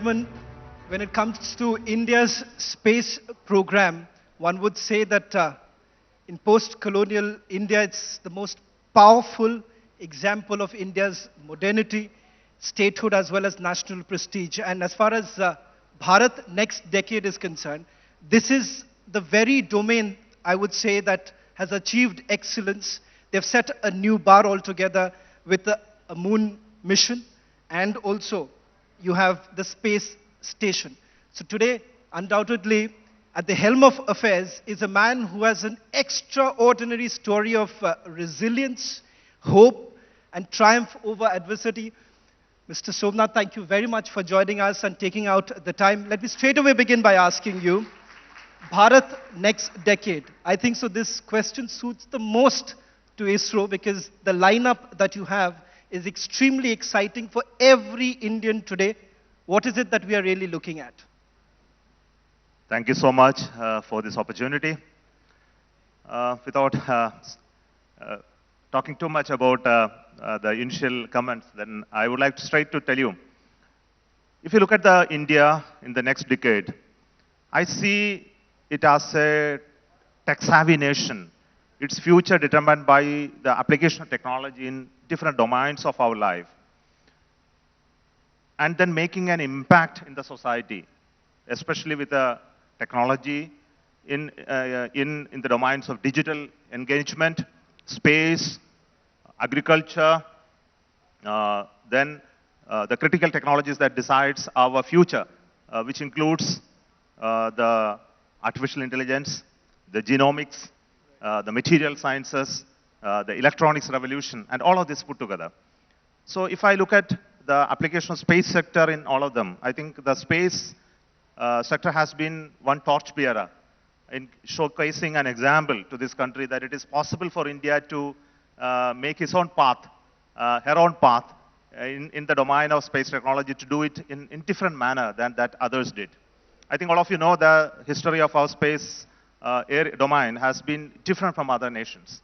gentlemen, when it comes to India's space program, one would say that in post-colonial India, it's the most powerful example of India's modernity, statehood, as well as national prestige. And as far as Bharat next decade is concerned, this is the very domain, I would say, that has achieved excellence. They've set a new bar altogether with a moon mission, and also you have the space station. So today, undoubtedly, at the helm of affairs is a man who has an extraordinary story of resilience, hope, and triumph over adversity. Mr. Somanath, thank you very much for joining us and taking out the time. Let me straight away begin by asking you, Bharat next decade. I think so this question suits the most to ISRO because the lineup that you have is extremely exciting for every Indian today. What is it that we are really looking at? Thank you so much for this opportunity. Without talking too much about the initial comments, then I would like to straight to tell you, if you look at the India in the next decade, I see it as a tech-savvy nation. Its future determined by the application of technology in different domains of our life, and then making an impact in the society, especially with the technology in the domains of digital engagement, space, agriculture, then the critical technologies that decides our future, which includes the artificial intelligence, the genomics, the material sciences, the electronics revolution, and all of this put together. So if I look at the application of space sector in all of them, I think the space sector has been one torchbearer in showcasing an example to this country that it is possible for India to make its own path, her own path in the domain of space technology, to do it in different manner than that others did. I think all of you know the history of our space air domain has been different from other nations.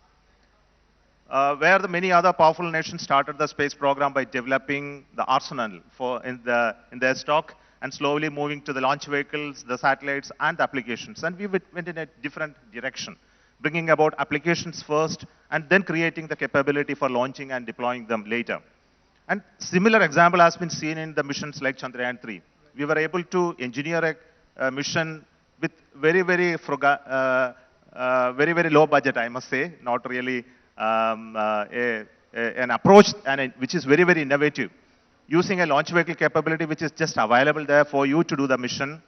Where the many other powerful nations started the space program by developing the arsenal in their stock and slowly moving to the launch vehicles, the satellites, and the applications. And we went in a different direction, bringing about applications first and then creating the capability for launching and deploying them later. And similar example has been seen in the missions like Chandrayaan 3. We were able to engineer a mission with very, very low budget, I must say, not really an approach which is very, very innovative, using a launch vehicle capability which is just available there for you to do the mission,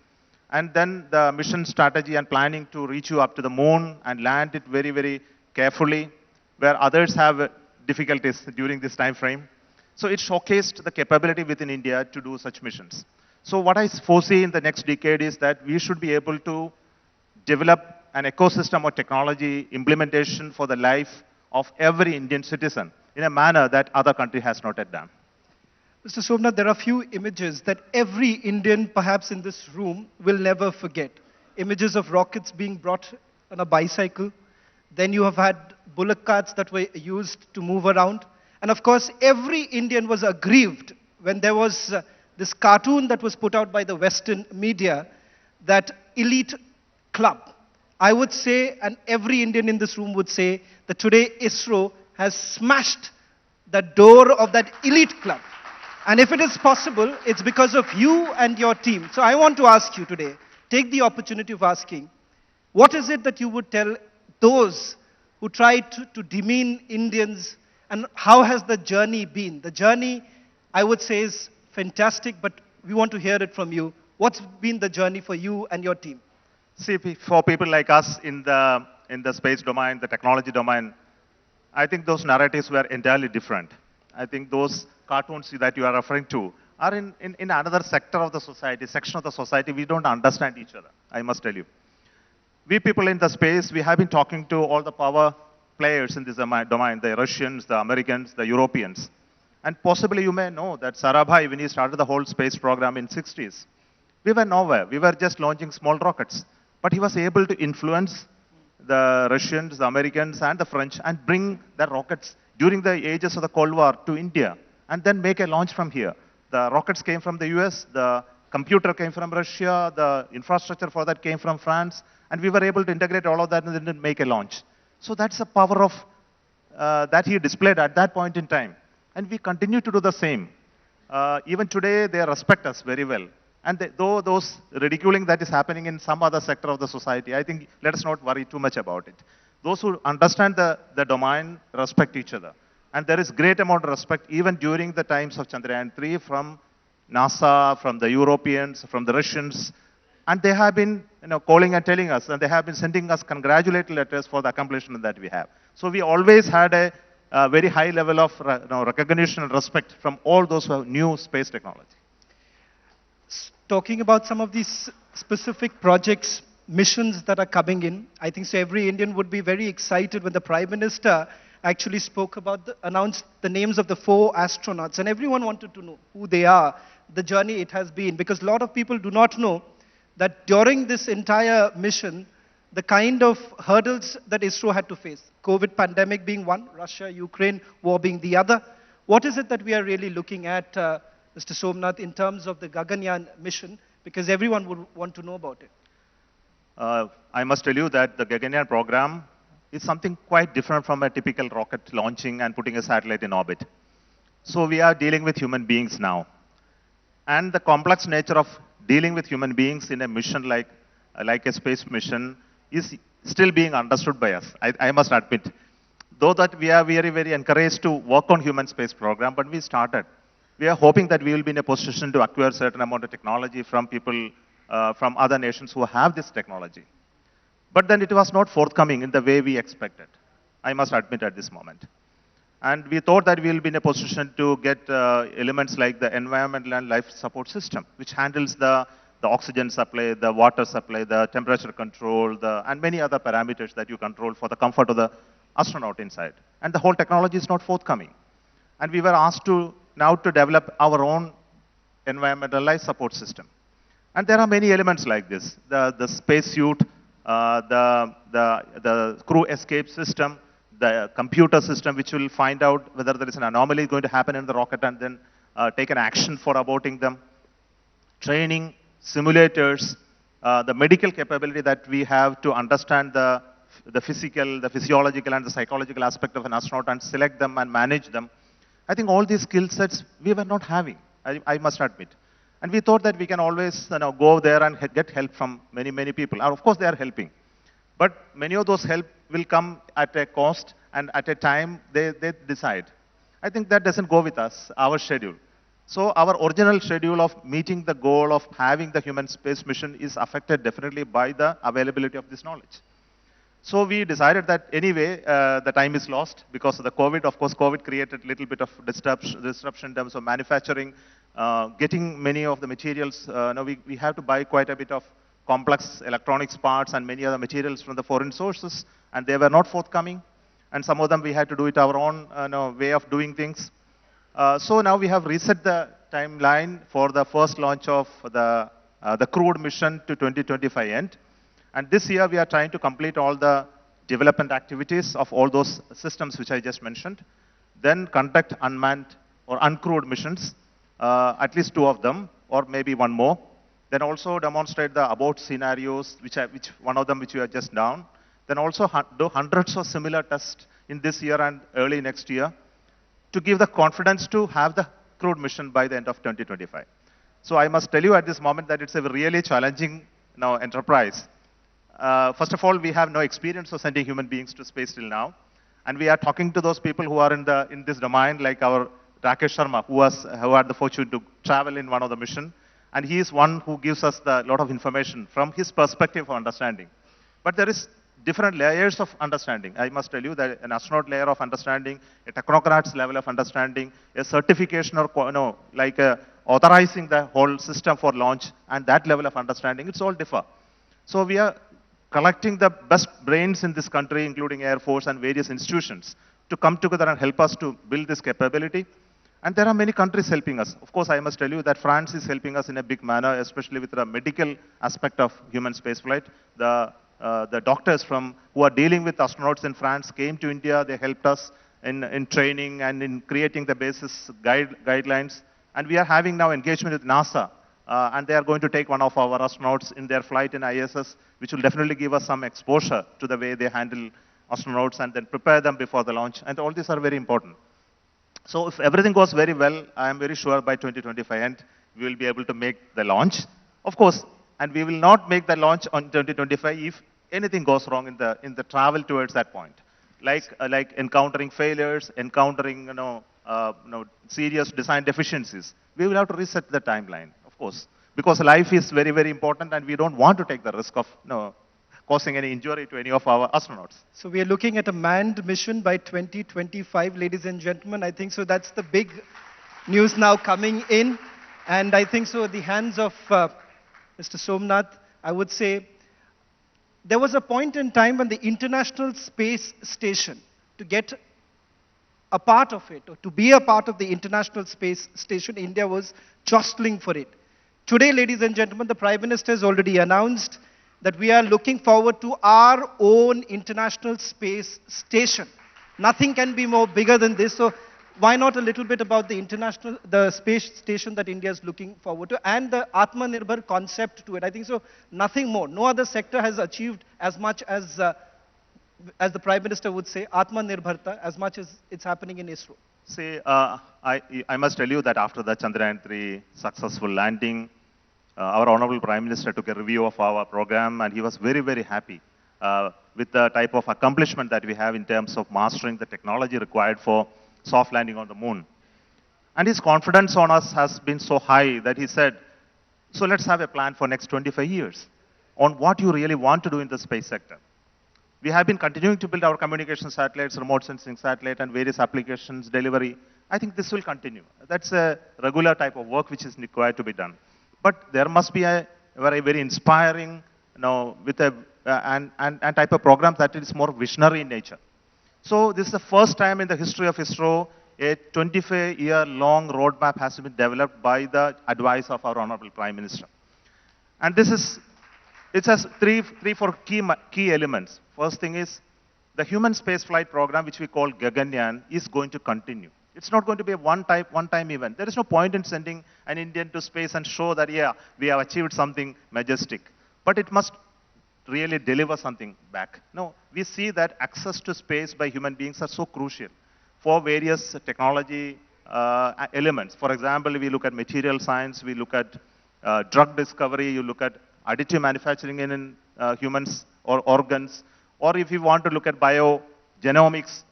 and then the mission strategy and planning to reach you up to the moon and land it very, very carefully, where others have difficulties during this time frame. So it showcased the capability within India to do such missions. So what I foresee in the next decade is that we should be able to develop an ecosystem of technology implementation for the life of every Indian citizen in a manner that other country has not yet done. Mr. Somanath, there are a few images that every Indian, perhaps in this room, will never forget. Images of rockets being brought on a bicycle. Then you have had bullock carts that were used to move around. And of course, every Indian was aggrieved when there was this cartoon that was put out by the Western media, that elite club. I would say, and every Indian in this room would say, that today ISRO has smashed the door of that elite club. And if it is possible, it's because of you and your team. So I want to ask you today, take the opportunity of asking, what is it that you would tell those who try to demean Indians, and how has the journey been? The journey, I would say, is fantastic, but we want to hear it from you. What's been the journey for you and your team? See, for people like us in the space domain, the technology domain, I think those narratives were entirely different. I think those cartoons that you are referring to are in another sector of the society, section of the society. We don't understand each other, I must tell you. We people in the space, we have been talking to all the power players in this domain, the Russians, the Americans, the Europeans. And possibly you may know that Sarabhai, when he started the whole space program in 60s, we were nowhere. We were just launching small rockets. But he was able to influence the Russians, the Americans, and the French and bring the rockets during the ages of the Cold War to India and then make a launch from here. The rockets came from the US, the computer came from Russia, the infrastructure for that came from France, and we were able to integrate all of that and then make a launch. So that's the power of that he displayed at that point in time. And we continue to do the same. Even today, they respect us very well. And though those ridiculing that is happening in some other sector of the society, I think let us not worry too much about it. Those who understand the domain respect each other. And there is great amount of respect even during the times of Chandrayaan-3 from NASA, from the Europeans, from the Russians. And they have been calling and telling us, and they have been sending us congratulatory letters for the accomplishment that we have. So we always had a very high level of recognition and respect from all those who have new space technology. Talking about some of these specific projects, missions that are coming in, I think so every Indian would be very excited when the Prime Minister actually spoke about, announced the names of the 4 astronauts, and everyone wanted to know who they are, the journey it has been, because a lot of people do not know that during this entire mission, the kind of hurdles that ISRO had to face, COVID pandemic being one, Russia-Ukraine war being the other. What is it that we are really looking at, Mr. Somanath, in terms of the Gaganyaan mission? Because everyone would want to know about it. I must tell you that the Gaganyaan program is something quite different from a typical rocket launching and putting a satellite in orbit. So we are dealing with human beings now. And the complex nature of dealing with human beings in a mission like a space mission is still being understood by us, I must admit. Though that we are very, very encouraged to work on human space program, but we started. We are hoping that we will be in a position to acquire certain amount of technology from people from other nations who have this technology. But then it was not forthcoming in the way we expected, I must admit at this moment. And we thought that we will be in a position to get elements like the environmental and life support system, which handles the oxygen supply, the water supply, the temperature control, and many other parameters that you control for the comfort of the astronaut inside. And the whole technology is not forthcoming. And we were asked now to develop our own environmental life support system. And there are many elements like this. The spacesuit, the crew escape system, the computer system which will find out whether there is an anomaly going to happen in the rocket and then take an action for aborting them. Training, simulators, the medical capability that we have to understand the physical, the physiological and the psychological aspect of an astronaut and select them and manage them. I think all these skill sets we were not having, I must admit. And we thought that we can always go there and get help from many, many people. And of course, they are helping. But many of those help will come at a cost and at a time they decide. I think that doesn't go with us, our schedule. So our original schedule of meeting the goal of having the human space mission is affected definitely by the availability of this knowledge. So we decided that anyway, the time is lost because of the COVID. Of course, COVID created a little bit of disruption in terms of manufacturing, getting many of the materials. We have to buy quite a bit of complex electronics parts and many other materials from the foreign sources, and they were not forthcoming. And some of them we had to do it our own way of doing things. So now we have reset the timeline for the first launch of the crewed mission to 2025 end. And this year we are trying to complete all the development activities of all those systems which I just mentioned. Then conduct unmanned or uncrewed missions, at least 2 of them, or maybe 1 more. Then also demonstrate the abort scenarios, which one of them which we have just done. Then also do hundreds of similar tests in this year and early next year to give the confidence to have the crewed mission by the end of 2025. So I must tell you at this moment that it's a really challenging enterprise. First of all, we have no experience of sending human beings to space till now. And we are talking to those people who are in this domain, like our Rakesh Sharma, who had the fortune to travel in one of the mission. And he is one who gives us a lot of information from his perspective of understanding. But there is different layers of understanding. I must tell you that an astronaut layer of understanding, a technocrat's level of understanding, a certification or authorizing the whole system for launch, and that level of understanding, it's all differ. So we are collecting the best brains in this country, including Air Force and various institutions, to come together and help us to build this capability. And there are many countries helping us. Of course, I must tell you that France is helping us in a big manner, especially with the medical aspect of human spaceflight. The doctors who are dealing with astronauts in France came to India. They helped us in training and in creating the basis guidelines. And we are having now engagement with NASA and they are going to take one of our astronauts in their flight in ISS, which will definitely give us some exposure to the way they handle astronauts and then prepare them before the launch. And all these are very important. So if everything goes very well, I am very sure by 2025 end, we will be able to make the launch. Of course, and we will not make the launch on 2025 if anything goes wrong in the travel towards that point. Like encountering failures, encountering serious design deficiencies. We will have to reset the timeline, of course, because life is very, very important and we don't want to take the risk of causing any injury to any of our astronauts. So we are looking at a manned mission by 2025, ladies and gentlemen. I think so that's the big news now coming in. And I think so at the hands of Mr. Somanath, I would say there was a point in time when the International Space Station, to get a part of it, or to be a part of the International Space Station, India was jostling for it. Today, ladies and gentlemen, the Prime Minister has already announced that we are looking forward to our own International Space Station. Nothing can be more bigger than this. So why not a little bit about the space station that India is looking forward to, and the Atmanirbhar concept to it. I think so, nothing more. No other sector has achieved as much as the Prime Minister would say, Atmanirbharta, as much as it's happening in ISRO. See, I must tell you that after the Chandrayaan 3 successful landing, our Honorable Prime Minister took a review of our program and he was very, very happy with the type of accomplishment that we have in terms of mastering the technology required for soft landing on the moon. And his confidence on us has been so high that he said, so let's have a plan for next 25 years on what you really want to do in the space sector. We have been continuing to build our communication satellites, remote sensing satellite, and various applications, delivery. I think this will continue. That's a regular type of work which is required to be done. But there must be a very, very inspiring, with a and type of program that is more visionary in nature. So this is the first time in the history of ISRO a 25-year-long roadmap has been developed by the advice of our Honorable Prime Minister. And it has four key elements. First thing is the human spaceflight program, which we call Gaganyaan, is going to continue. It's not going to be a one-time event. There is no point in sending an Indian to space and show that, yeah, we have achieved something majestic. But it must really deliver something back. No, we see that access to space by human beings are so crucial for various technology elements. For example, we look at material science, we look at drug discovery, you look at additive manufacturing in humans or organs, or if you want to look at biogenomics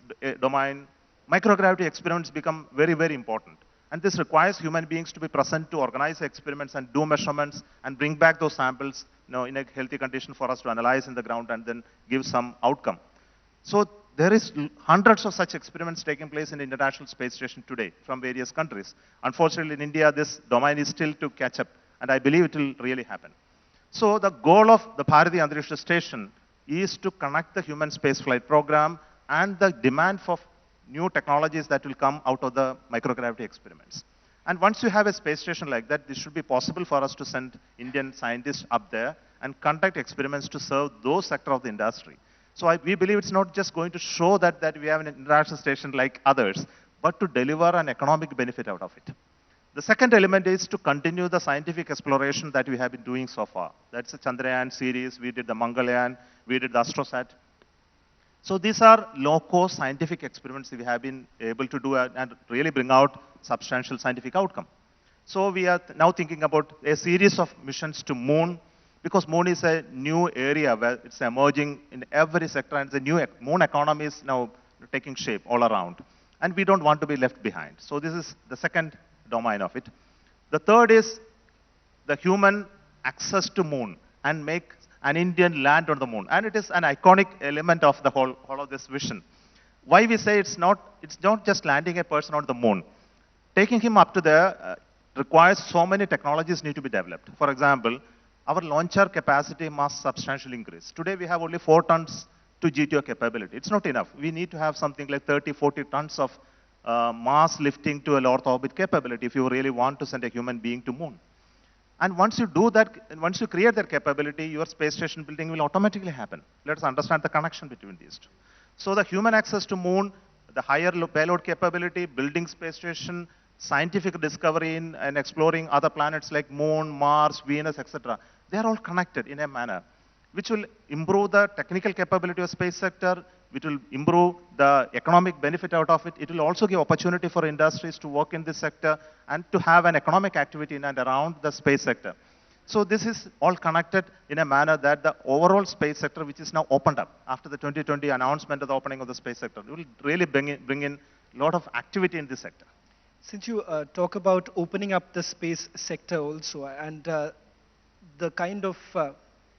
domain, microgravity experiments become very, very important. And this requires human beings to be present to organize experiments and do measurements and bring back those samples in a healthy condition for us to analyze in the ground and then give some outcome. So there is hundreds of such experiments taking place in the International Space Station today from various countries. Unfortunately, in India, this domain is still to catch up, and I believe it will really happen. So the goal of the Bharati Antarikshya Station is to connect the human spaceflight program and the demand for new technologies that will come out of the microgravity experiments. And once you have a space station like that, this should be possible for us to send Indian scientists up there and conduct experiments to serve those sectors of the industry. So we believe it's not just going to show that we have an international station like others, but to deliver an economic benefit out of it. The second element is to continue the scientific exploration that we have been doing so far. That's the Chandrayaan series, we did the Mangalyaan, we did the AstroSat. So these are low-cost scientific experiments that we have been able to do and really bring out substantial scientific outcome. So we are now thinking about a series of missions to Moon, because Moon is a new area where it's emerging in every sector, and the new Moon economy is now taking shape all around. And we don't want to be left behind. So this is the second domain of it. The third is the human access to Moon and make an Indian land on the Moon. And it is an iconic element of the whole of this vision. Why we say it's not just landing a person on the Moon. Taking him up to there requires so many technologies need to be developed. For example, our launcher capacity must substantially increase. Today we have only 4 tons to GTO capability. It's not enough. We need to have something like 30, 40 tons of mass lifting to a low Earth orbit capability if you really want to send a human being to Moon. And once you do that, once you create that capability, your space station building will automatically happen. Let's understand the connection between these two. So the human access to Moon, the higher payload capability, building space station, scientific discovery in, and exploring other planets like Moon, Mars, Venus, etc. They are all connected in a manner which will improve the technical capability of space sector, which will improve the economic benefit out of it. It will also give opportunity for industries to work in this sector and to have an economic activity in and around the space sector. So this is all connected in a manner that the overall space sector, which is now opened up after the 2020 announcement of the opening of the space sector, will really bring in a lot of activity in this sector. Since you talk about opening up the space sector also, and the kind of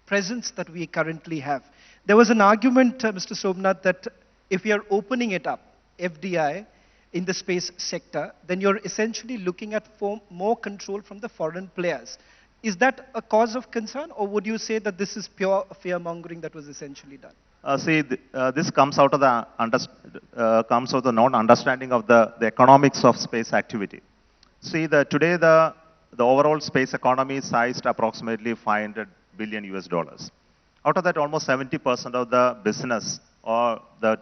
presence that we currently have, there was an argument, Mr. Somanath, that if we are opening it up, FDI, in the space sector, then you're essentially looking at more control from the foreign players. Is that a cause of concern, or would you say that this is pure fear-mongering that was essentially done? This comes out of the non-understanding of the economics of space activity. See, today the overall space economy is sized approximately 500 billion US dollars. Out of that, almost 70% of the business or the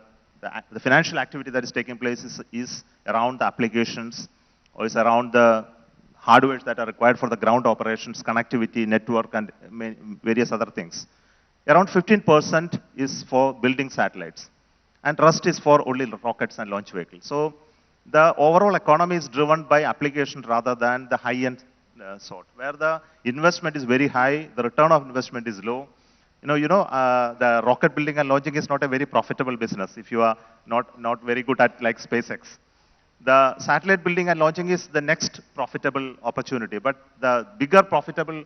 financial activity that is taking place is around the applications, or is around the hardware that are required for the ground operations, connectivity, network, and various other things. Around 15% is for building satellites, and rest is for only rockets and launch vehicles. So the overall economy is driven by application rather than the high-end sort, where the investment is very high, the return of investment is low. The rocket building and launching is not a very profitable business if you are not very good at like SpaceX. The satellite building and launching is the next profitable opportunity, but the bigger profitable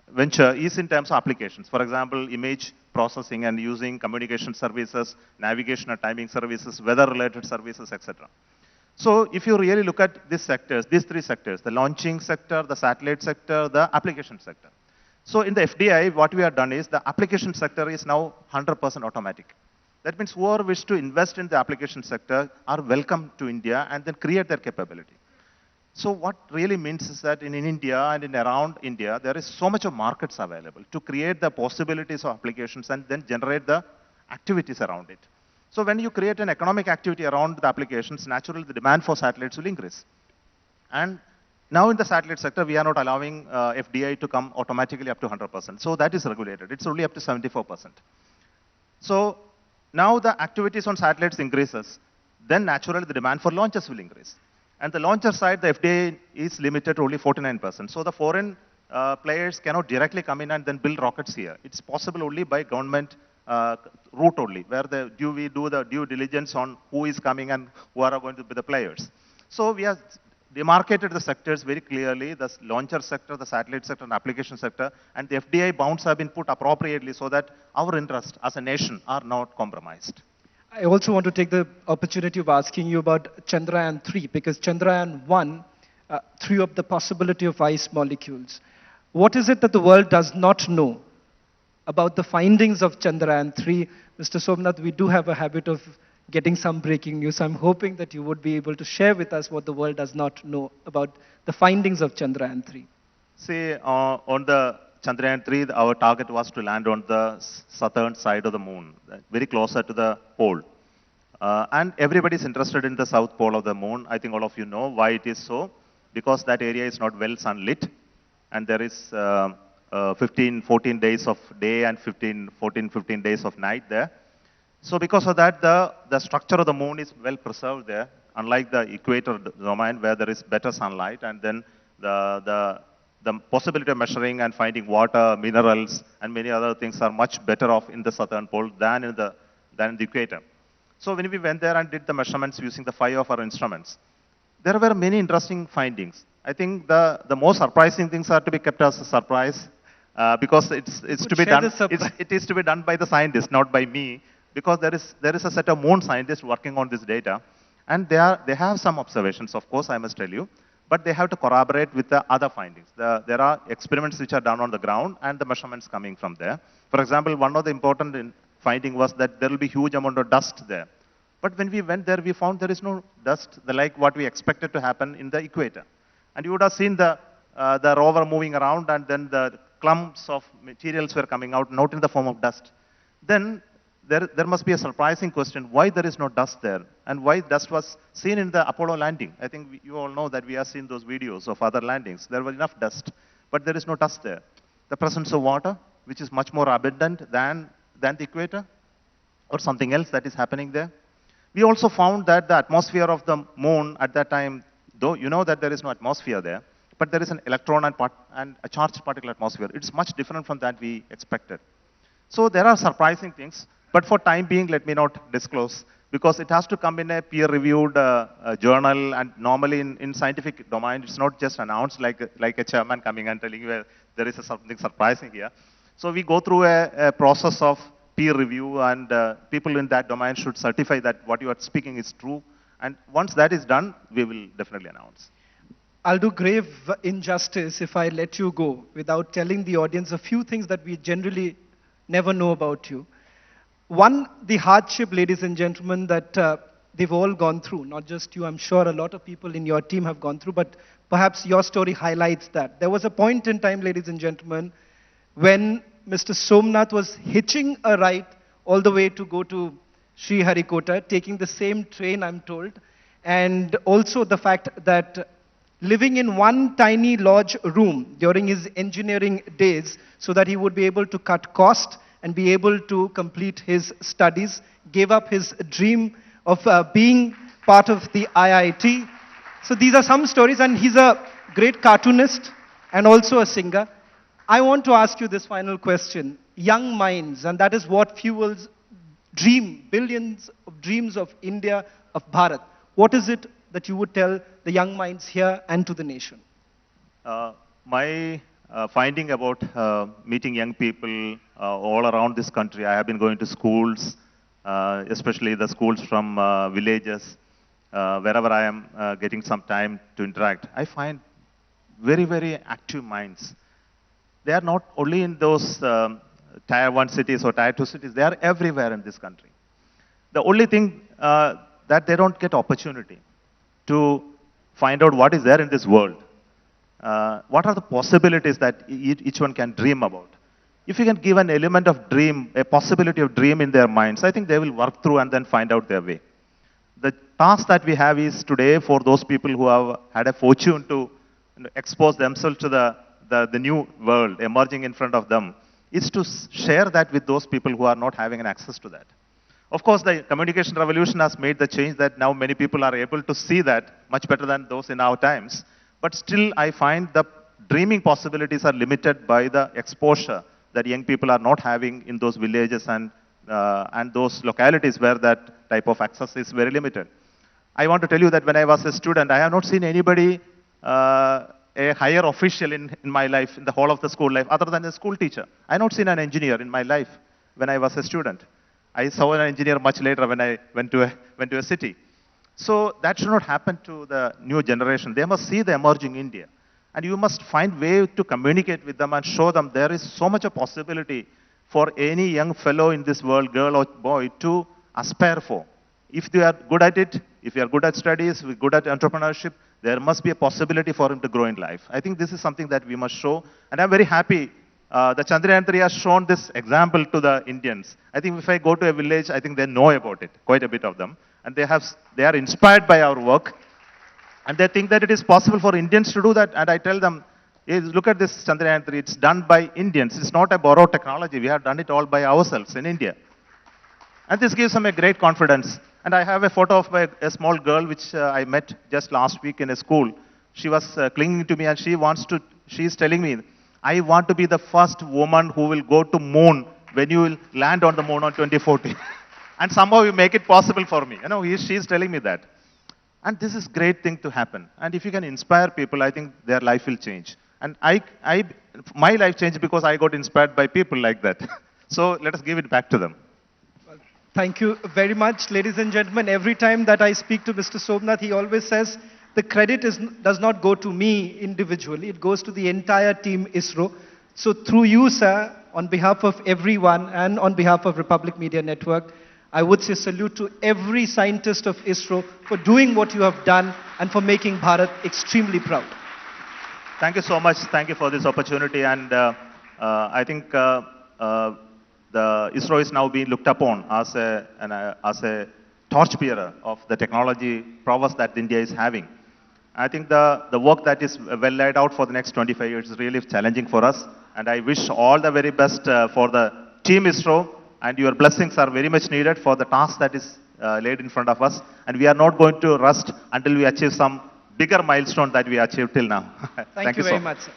venture is in terms of applications. For example, image processing and using communication services, navigation and timing services, weather-related services, etc. So if you really look at these sectors, these three sectors, the launching sector, the satellite sector, the application sector. So in the FDI, what we have done is the application sector is now 100% automatic. That means whoever wish to invest in the application sector are welcome to India and then create their capability. So what really means is that in India and in around India, there is so much of markets available to create the possibilities of applications and then generate the activities around it. So when you create an economic activity around the applications, naturally the demand for satellites will increase. And now in the satellite sector, we are not allowing FDI to come automatically up to 100%. So that is regulated. It's only up to 74%. So now the activities on satellites increases, then naturally the demand for launches will increase. And the launcher side, the FDI is limited to only 49%. So the foreign players cannot directly come in and then build rockets here. It's possible only by government route only, where we do the due diligence on who is coming and who are going to be the players. So we have demarcated the sectors very clearly, the launcher sector, the satellite sector, and application sector, and the FDI bounds have been put appropriately so that our interests as a nation are not compromised. I also want to take the opportunity of asking you about Chandrayaan 3, because Chandrayaan 1 threw up the possibility of ice molecules. What is it that the world does not know about the findings of Chandrayaan 3? Mr. Somanath, we do have a habit of getting some breaking news. I'm hoping that you would be able to share with us what the world does not know about the findings of Chandrayaan 3. See, on the Chandrayaan 3, our target was to land on the southern side of the moon, very closer to the pole. And everybody is interested in the south pole of the moon. I think all of you know why it is so, because that area is not well sunlit, and there is 14 days of day and 15 days of night there. So because of that, the structure of the moon is well preserved there, unlike the equator domain where there is better sunlight, and then the possibility of measuring and finding water, minerals, and many other things are much better off in the southern pole than in the equator. So when we went there and did the measurements using the 5 of our instruments, there were many interesting findings. I think the most surprising things are to be kept as a surprise because it's to be done. It is to be done by the scientists, not by me, because there is a set of moon scientists working on this data, and they have some observations, of course, I must tell you, but they have to corroborate with the other findings. There are experiments which are done on the ground and the measurements coming from there. For example, one of the important finding was that there will be huge amount of dust there. But when we went there, we found there is no dust like what we expected to happen in the equator. And you would have seen the rover moving around, and then the clumps of materials were coming out, not in the form of dust. Then there must be a surprising question why there is no dust there and why dust was seen in the Apollo landing. I think you all know that we have seen those videos of other landings. There was enough dust, but there is no dust there. The presence of water, which is much more abundant than the equator, or something else that is happening there. We also found that the atmosphere of the moon at that time, though you know that there is no atmosphere there, but there is an electron and a charged particle atmosphere. It's much different from that we expected. So there are surprising things, but for time being, let me not disclose, because it has to come in a peer-reviewed journal, and normally in scientific domain, it's not just announced like a chairman coming and telling you there is something surprising here. So we go through a process of peer review, and people in that domain should certify that what you are speaking is true. And once that is done, we will definitely announce. I'll do grave injustice if I let you go without telling the audience a few things that we generally never know about you. One, the hardship, ladies and gentlemen, that they've all gone through, not just you, I'm sure a lot of people in your team have gone through, but perhaps your story highlights that. There was a point in time, ladies and gentlemen, when Mr. Somanath was hitching a ride all the way to go to Sriharikota, taking the same train, I'm told, and also the fact that living in one tiny lodge room during his engineering days so that he would be able to cut cost and be able to complete his studies, gave up his dream of being part of the IIT. So these are some stories, and he's a great cartoonist and also a singer. I want to ask you this final question. Young minds, and that is what fuels billions of dreams of India, of Bharat. What is it that you would tell the young minds here and to the nation? My finding about meeting young people all around this country, I have been going to schools, especially the schools from villages, wherever I am getting some time to interact. I find very, very active minds. They are not only in those Tier 1 cities or Tier 2 cities, they are everywhere in this country. The only thing that they don't get opportunity to find out what is there in this world. What are the possibilities that each one can dream about? If you can give an element of dream, a possibility of dream in their minds, I think they will work through and then find out their way. The task that we have is today for those people who have had a fortune to expose themselves to the new world emerging in front of them, is to share that with those people who are not having an access to that. Of course, the communication revolution has made the change that now many people are able to see that much better than those in our times. But still, I find the dreaming possibilities are limited by the exposure that young people are not having in those villages and those localities where that type of access is very limited. I want to tell you that when I was a student, I have not seen anybody, a higher official in my life, in the whole of the school life, other than a school teacher. I have not seen an engineer in my life when I was a student. I saw an engineer much later when I went to a city. So that should not happen to the new generation. They must see the emerging India. And you must find way to communicate with them and show them there is so much a possibility for any young fellow in this world, girl or boy, to aspire for. If they are good at it, if you are good at studies, good at entrepreneurship, there must be a possibility for him to grow in life. I think this is something that we must show. And I'm very happy the Chandrayaan 3 has shown this example to the Indians. I think if I go to a village, I think they know about it, quite a bit of them. And they are inspired by our work. And they think that it is possible for Indians to do that. And I tell them, hey, look at this Chandrayaan 3. It's done by Indians. It's not a borrowed technology. We have done it all by ourselves in India. And this gives them a great confidence. And I have a photo of a small girl which I met just last week in a school. She was clinging to me and she is telling me, I want to be the first woman who will go to moon when you will land on the moon on 2040. And somehow you make it possible for me. You know, she is telling me that. And this is a great thing to happen. And if you can inspire people, I think their life will change. And my life changed because I got inspired by people like that. So let us give it back to them. Well, thank you very much, ladies and gentlemen. Every time that I speak to Mr. Somanath, he always says, the credit does not go to me individually. It goes to the entire team ISRO. So through you, sir, on behalf of everyone and on behalf of Republic Media Network, I would say salute to every scientist of ISRO for doing what you have done and for making Bharat extremely proud. Thank you so much. Thank you for this opportunity. And I think the ISRO is now being looked upon as a torchbearer of the technology prowess that India is having. I think the work that is well laid out for the next 25 years is really challenging for us. And I wish all the very best for the team ISRO, and your blessings are very much needed for the task that is laid in front of us. And we are not going to rest until we achieve some bigger milestone that we achieved till now. Thank you so very much. much, sir.